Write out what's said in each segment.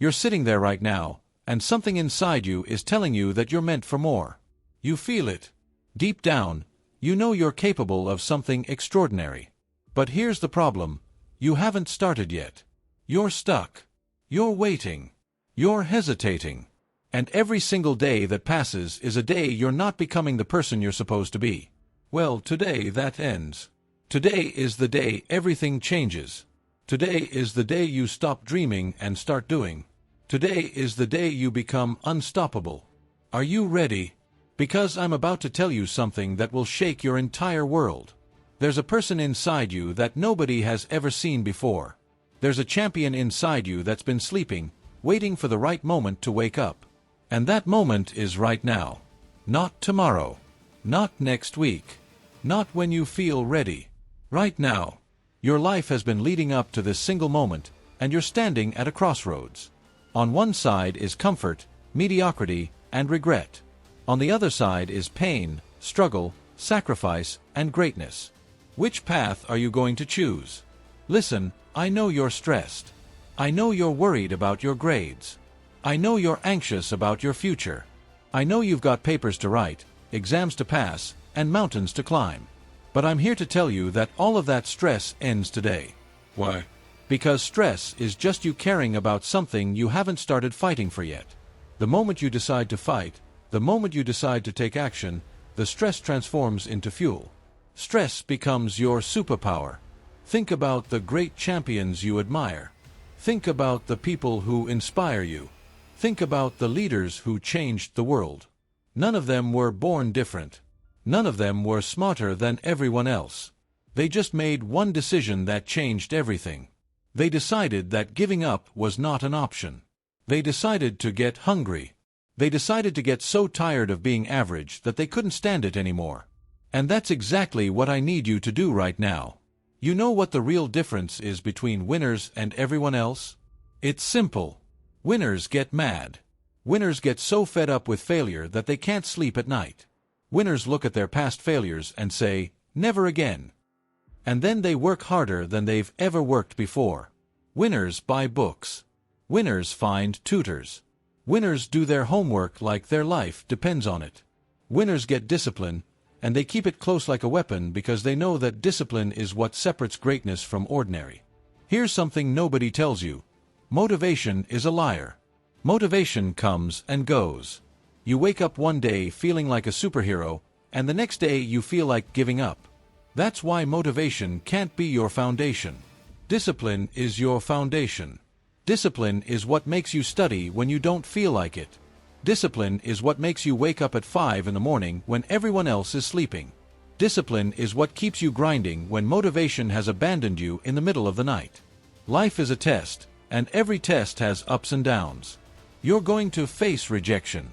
You're sitting there right now, and something inside you is telling you that you're meant for more. You feel it. Deep down, you know you're capable of something extraordinary. But here's the problem. You haven't started yet. You're stuck. You're waiting. You're hesitating. And every single day that passes is a day you're not becoming the person you're supposed to be. Well, today that ends. Today is the day everything changes. Today is the day you stop dreaming and start doing. Today is the day you become unstoppable. Are you ready? Because I'm about to tell you something that will shake your entire world. There's a person inside you that nobody has ever seen before. There's a champion inside you that's been sleeping, waiting for the right moment to wake up. And that moment is right now. Not tomorrow. Not next week. Not when you feel ready. Right now. Your life has been leading up to this single moment, and you're standing at a crossroads. On one side is comfort, mediocrity, and regret. On the other side is pain, struggle, sacrifice, and greatness. Which path are you going to choose? Listen, I know you're stressed. I know you're worried about your grades. I know you're anxious about your future. I know you've got papers to write, exams to pass, and mountains to climb. But I'm here to tell you that all of that stress ends today. Why? Because stress is just you caring about something you haven't started fighting for yet. The moment you decide to fight, the moment you decide to take action, the stress transforms into fuel. Stress becomes your superpower. Think about the great champions you admire. Think about the people who inspire you. Think about the leaders who changed the world. None of them were born different. None of them were smarter than everyone else. They just made one decision that changed everything. They decided that giving up was not an option. They decided to get hungry. They decided to get so tired of being average that they couldn't stand it anymore. And that's exactly what I need you to do right now. You know what the real difference is between winners and everyone else? It's simple. Winners get mad. Winners get so fed up with failure that they can't sleep at night. Winners look at their past failures and say, "Never again." And then they work harder than they've ever worked before. Winners buy books. Winners find tutors. Winners do their homework like their life depends on it. Winners get discipline, and they keep it close like a weapon because they know that discipline is what separates greatness from ordinary. Here's something nobody tells you. Motivation is a liar. Motivation comes and goes. You wake up one day feeling like a superhero, and the next day you feel like giving up. That's why motivation can't be your foundation. Discipline is your foundation. Discipline is what makes you study when you don't feel like it. Discipline is what makes you wake up at 5 in the morning when everyone else is sleeping. Discipline is what keeps you grinding when motivation has abandoned you in the middle of the night. Life is a test, and every test has ups and downs. You're going to face rejection.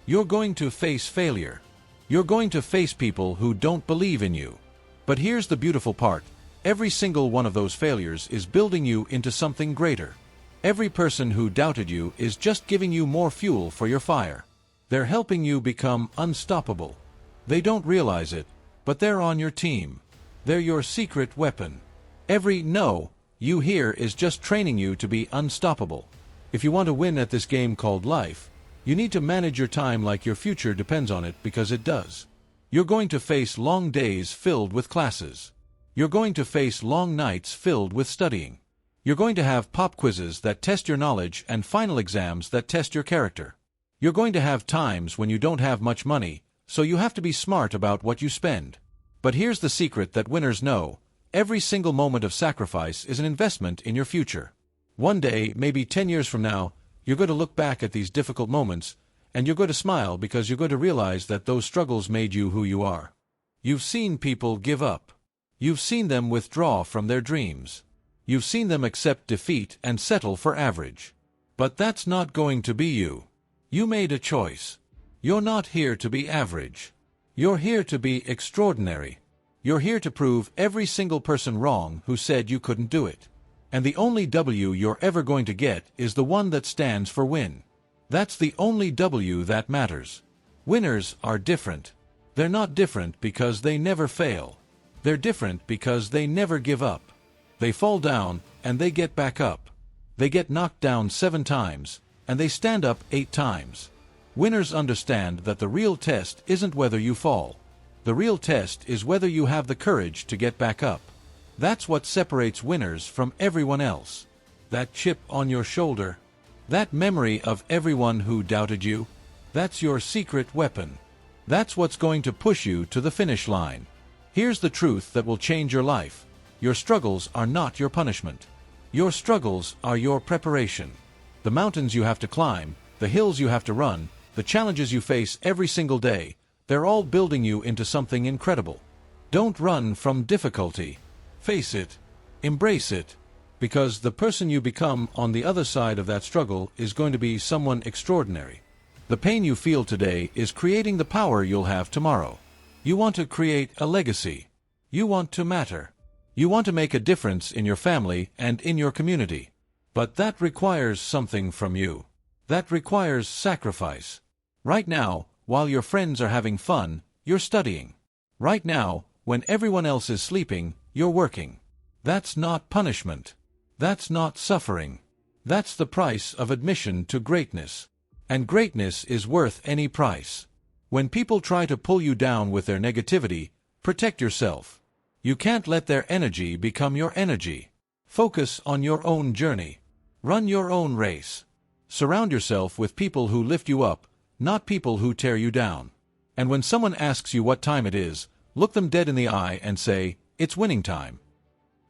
You're going to face failure. You're going to face people who don't believe in you. But here's the beautiful part. Every single one of those failures is building you into something greater. Every person who doubted you is just giving you more fuel for your fire. They're helping you become unstoppable. They don't realize it, but they're on your team. They're your secret weapon. Every no you hear is just training you to be unstoppable. If you want to win at this game called life, you need to manage your time like your future depends on it, because it does. You're going to face long days filled with classes. You're going to face long nights filled with studying. You're going to have pop quizzes that test your knowledge and final exams that test your character. You're going to have times when you don't have much money, so you have to be smart about what you spend. But here's the secret that winners know. Every single moment of sacrifice is an investment in your future. One day, maybe 10 years from now, you're going to look back at these difficult moments, and you're going to smile because you're going to realize that those struggles made you who you are. You've seen people give up. You've seen them withdraw from their dreams. You've seen them accept defeat and settle for average. But that's not going to be you. You made a choice. You're not here to be average. You're here to be extraordinary. You're here to prove every single person wrong who said you couldn't do it. And the only W you're ever going to get is the one that stands for win. That's the only W that matters. Winners are different. They're not different because they never fail. They're different because they never give up. They fall down, and they get back up. They get knocked down 7 times, and they stand up 8 times. Winners understand that the real test isn't whether you fall. The real test is whether you have the courage to get back up. That's what separates winners from everyone else. That chip on your shoulder, that memory of everyone who doubted you, that's your secret weapon. That's what's going to push you to the finish line. Here's the truth that will change your life. Your struggles are not your punishment. Your struggles are your preparation. The mountains you have to climb, the hills you have to run, the challenges you face every single day, they're all building you into something incredible. Don't run from difficulty. Face it. Embrace it. Because the person you become on the other side of that struggle is going to be someone extraordinary. The pain you feel today is creating the power you'll have tomorrow. You want to create a legacy. You want to matter. You want to make a difference in your family and in your community. But that requires something from you. That requires sacrifice. Right now, while your friends are having fun, you're studying. Right now, when everyone else is sleeping, you're working. That's not punishment. That's not suffering. That's the price of admission to greatness. And greatness is worth any price. When people try to pull you down with their negativity, protect yourself. You can't let their energy become your energy. Focus on your own journey. Run your own race. Surround yourself with people who lift you up, not people who tear you down. And when someone asks you what time it is, look them dead in the eye and say, "It's winning time."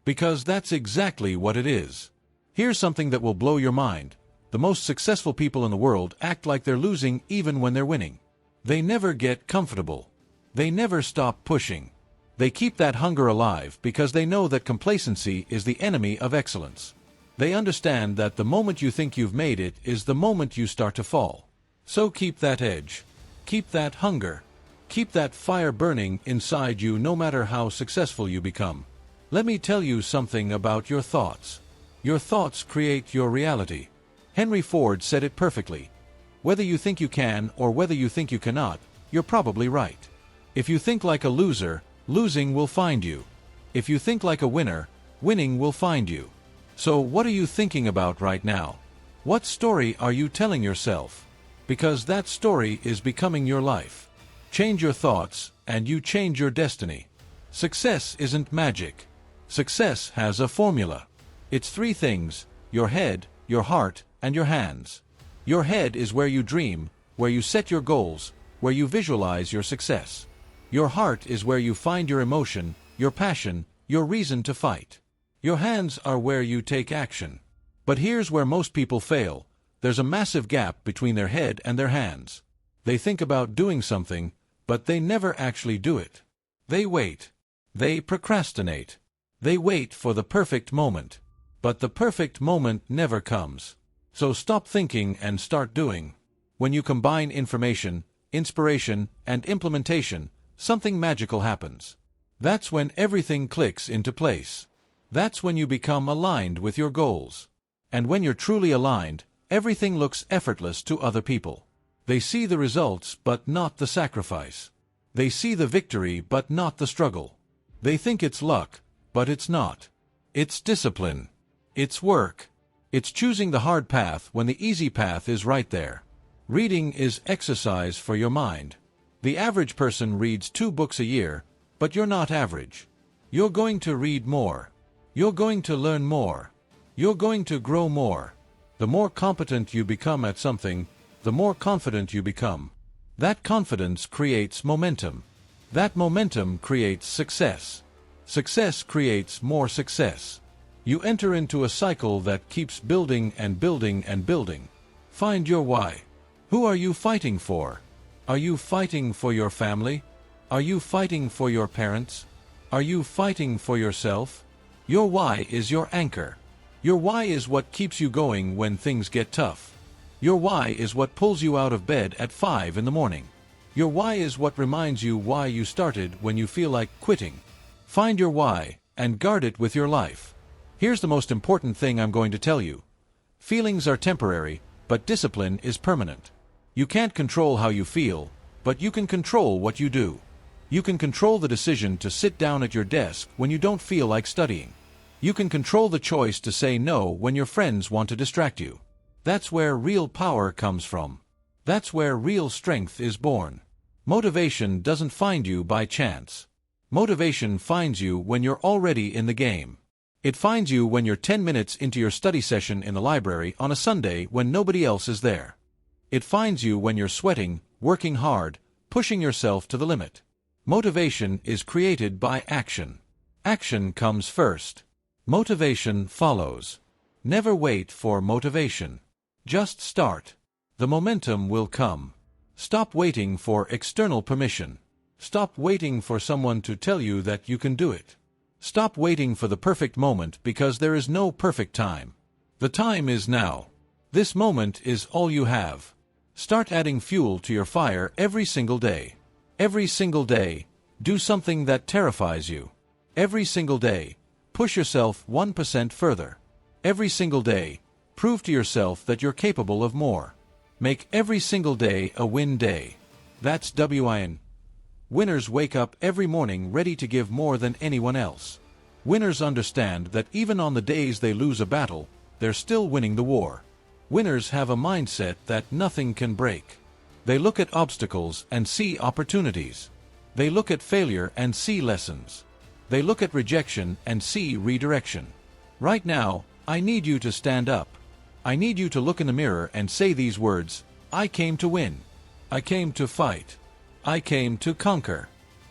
Because that's exactly what it is. Here's something that will blow your mind. The most successful people in the world act like they're losing even when they're winning. They never get comfortable. They never stop pushing. They keep that hunger alive because they know that complacency is the enemy of excellence. They understand that the moment you think you've made it is the moment you start to fall. So keep that edge. Keep that hunger. Keep that fire burning inside you no matter how successful you become. Let me tell you something about your thoughts. Your thoughts create your reality. Henry Ford said it perfectly. Whether you think you can or whether you think you cannot, you're probably right. If you think like a loser, losing will find you. If you think like a winner, winning will find you. So what are you thinking about right now? What story are you telling yourself? Because that story is becoming your life. Change your thoughts, and you change your destiny. Success isn't magic. Success has a formula. It's 3 things: your head, your heart, and your hands. Your head is where you dream, where you set your goals, where you visualize your success. Your heart is where you find your emotion, your passion, your reason to fight. Your hands are where you take action. But here's where most people fail. There's a massive gap between their head and their hands. They think about doing something, but they never actually do it. They wait. They procrastinate. They wait for the perfect moment. But the perfect moment never comes. So stop thinking and start doing. When you combine information, inspiration, and implementation, something magical happens. That's when everything clicks into place. That's when you become aligned with your goals. And when you're truly aligned, everything looks effortless to other people. They see the results but not the sacrifice. They see the victory but not the struggle. They think it's luck, but it's not. It's discipline. It's work. It's choosing the hard path when the easy path is right there. Reading is exercise for your mind. The average person reads 2 books a year, but you're not average. You're going to read more. You're going to learn more. You're going to grow more. The more competent you become at something, the more confident you become. That confidence creates momentum. That momentum creates success. Success creates more success. You enter into a cycle that keeps building and building and building. Find your why. Who are you fighting for? Are you fighting for your family? Are you fighting for your parents? Are you fighting for yourself? Your why is your anchor. Your why is what keeps you going when things get tough. Your why is what pulls you out of bed at 5 in the morning. Your why is what reminds you why you started when you feel like quitting. Find your why and guard it with your life. Here's the most important thing I'm going to tell you. Feelings are temporary, but discipline is permanent. You can't control how you feel, but you can control what you do. You can control the decision to sit down at your desk when you don't feel like studying. You can control the choice to say no when your friends want to distract you. That's where real power comes from. That's where real strength is born. Motivation doesn't find you by chance. Motivation finds you when you're already in the game. It finds you when you're 10 minutes into your study session in the library on a Sunday when nobody else is there. It finds you when you're sweating, working hard, pushing yourself to the limit. Motivation is created by action. Action comes first. Motivation follows. Never wait for motivation. Just start. The momentum will come. Stop waiting for external permission. Stop waiting for someone to tell you that you can do it. Stop waiting for the perfect moment because there is no perfect time. The time is now. This moment is all you have. Start adding fuel to your fire every single day. Every single day, do something that terrifies you. Every single day, push yourself 1% further. Every single day, prove to yourself that you're capable of more. Make every single day a win day. That's WIN. Winners wake up every morning ready to give more than anyone else. Winners understand that even on the days they lose a battle, they're still winning the war. Winners have a mindset that nothing can break. They look at obstacles and see opportunities. They look at failure and see lessons. They look at rejection and see redirection. Right now, I need you to stand up. I need you to look in the mirror and say these words: I came to win. I came to fight. I came to conquer.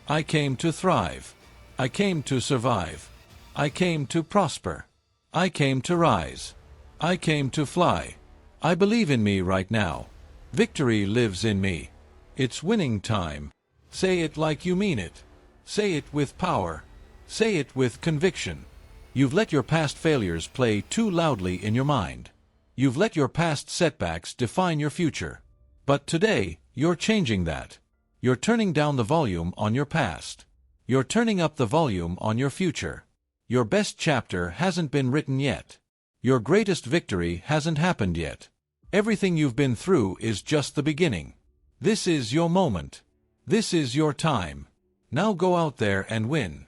I came to thrive. I came to survive. I came to prosper. I came to rise. I came to fly. I believe in me right now. Victory lives in me. It's winning time. Say it like you mean it. Say it with power. Say it with conviction. You've let your past failures play too loudly in your mind. You've let your past setbacks define your future. But today, you're changing that. You're turning down the volume on your past. You're turning up the volume on your future. Your best chapter hasn't been written yet. Your greatest victory hasn't happened yet. Everything you've been through is just the beginning. This is your moment. This is your time. Now go out there and win.